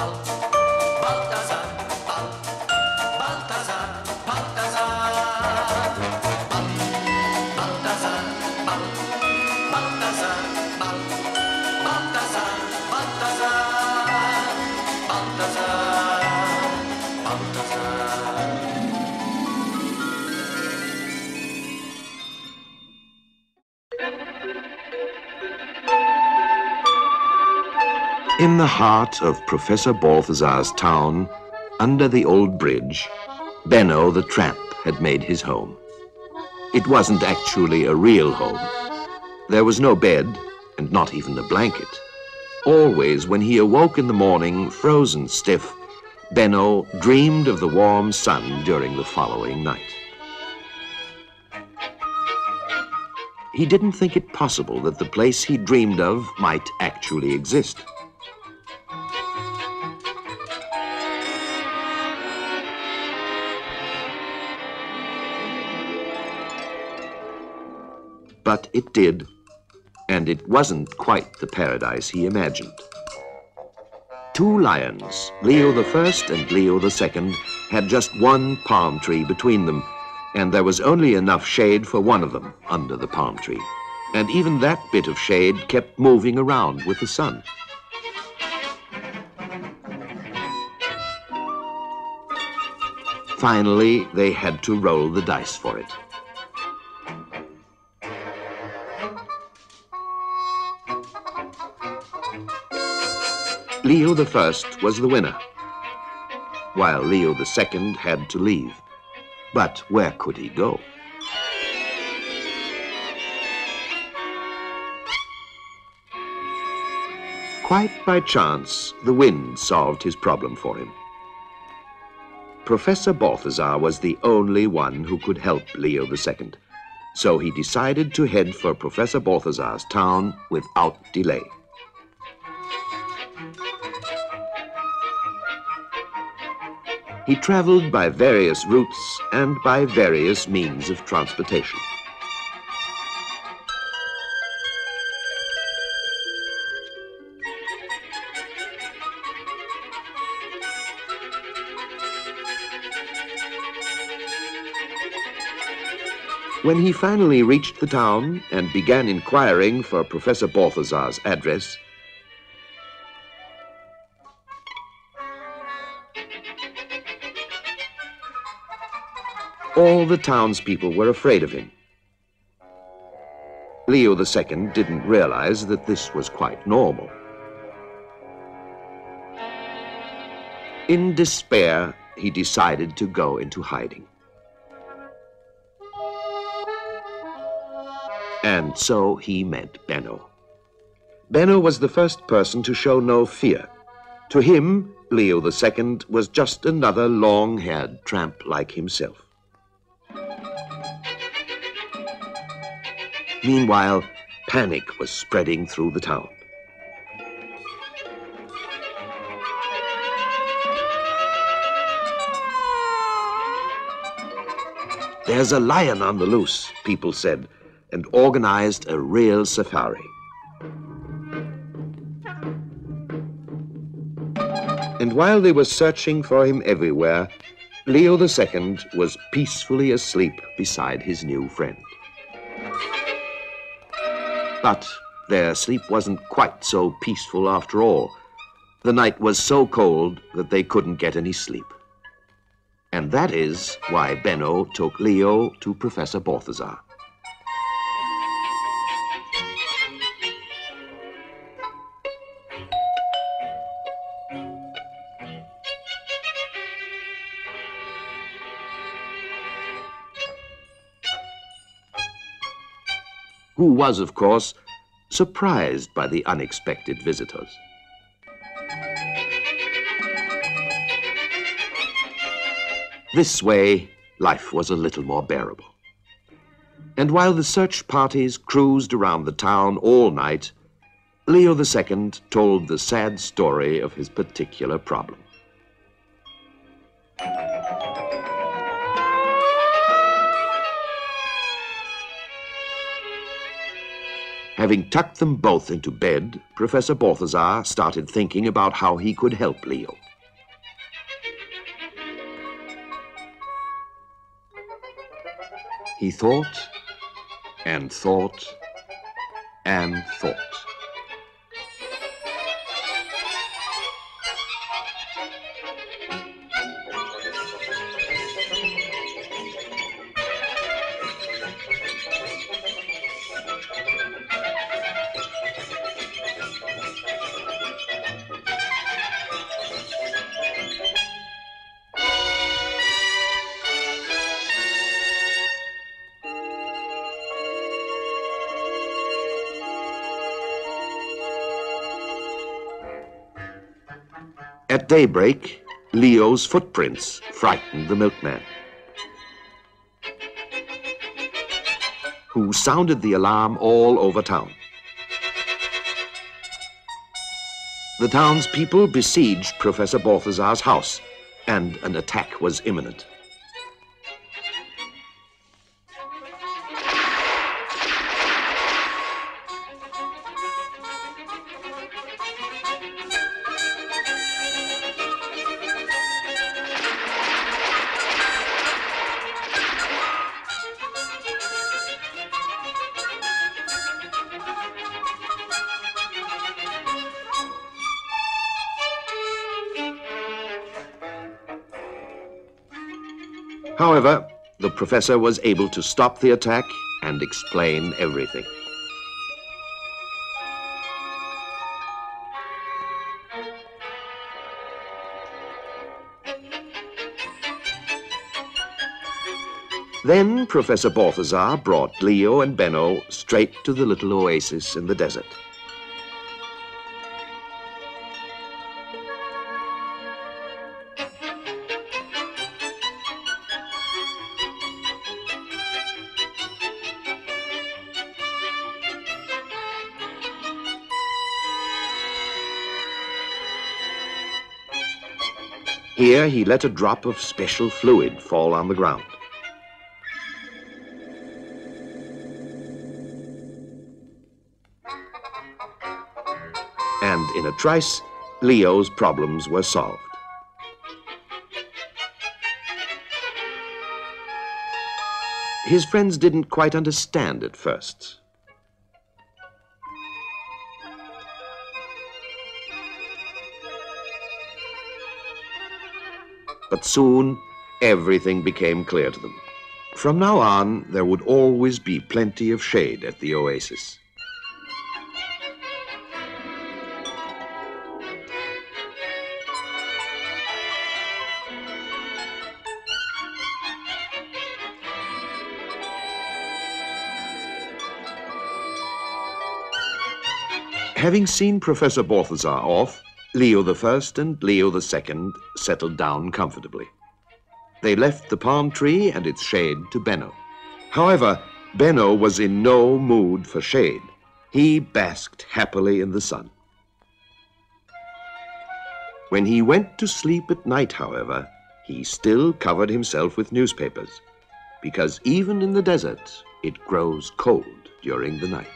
Balthazar, Balthazar, Balthazar, Balthazar, Balthazar, Balthazar, Balthazar, Balthazar. In the heart of Professor Balthazar's town, under the old bridge, Benno the tramp had made his home. It wasn't actually a real home. There was no bed, and not even a blanket. Always, when he awoke in the morning, frozen stiff, Benno dreamed of the warm sun during the following night. He didn't think it possible that the place he dreamed of might actually exist. But it did, and it wasn't quite the paradise he imagined. Two lions, Leo I and Leo II, had just one palm tree between them, and there was only enough shade for one of them under the palm tree. And even that bit of shade kept moving around with the sun. Finally, they had to roll the dice for it. Leo I was the winner, while Leo II had to leave. But where could he go? Quite by chance, the wind solved his problem for him. Professor Balthazar was the only one who could help Leo II, so he decided to head for Professor Balthazar's town without delay. He traveled by various routes and by various means of transportation. When he finally reached the town and began inquiring for Professor Balthazar's address, all the townspeople were afraid of him. Leo II didn't realize that this was quite normal. In despair, he decided to go into hiding. And so he met Benno. Benno was the first person to show no fear. To him, Leo II was just another long-haired tramp like himself. Meanwhile, panic was spreading through the town. There's a lion on the loose, people said, and organized a real safari. And while they were searching for him everywhere, Leo II was peacefully asleep beside his new friend. But their sleep wasn't quite so peaceful after all. The night was so cold that they couldn't get any sleep. And that is why Benno took Leo to Professor Balthazar. Who was, of course, surprised by the unexpected visitors. This way, life was a little more bearable. And while the search parties cruised around the town all night, Leo II told the sad story of his particular problem. Having tucked them both into bed, Professor Balthazar started thinking about how he could help Leo. He thought and thought and thought. At daybreak, Leo's footprints frightened the milkman, who sounded the alarm all over town. The townspeople besieged Professor Balthazar's house, and an attack was imminent. However, the professor was able to stop the attack and explain everything. Then Professor Balthazar brought Leo and Benno straight to the little oasis in the desert. Here he let a drop of special fluid fall on the ground. And in a trice, Leo's problems were solved. His friends didn't quite understand at first. But soon, everything became clear to them. From now on, there would always be plenty of shade at the oasis. Having seen Professor Balthazar off, Leo I and Leo II settled down comfortably. They left the palm tree and its shade to Benno. However, Benno was in no mood for shade. He basked happily in the sun. When he went to sleep at night, however, he still covered himself with newspapers, because even in the desert, it grows cold during the night.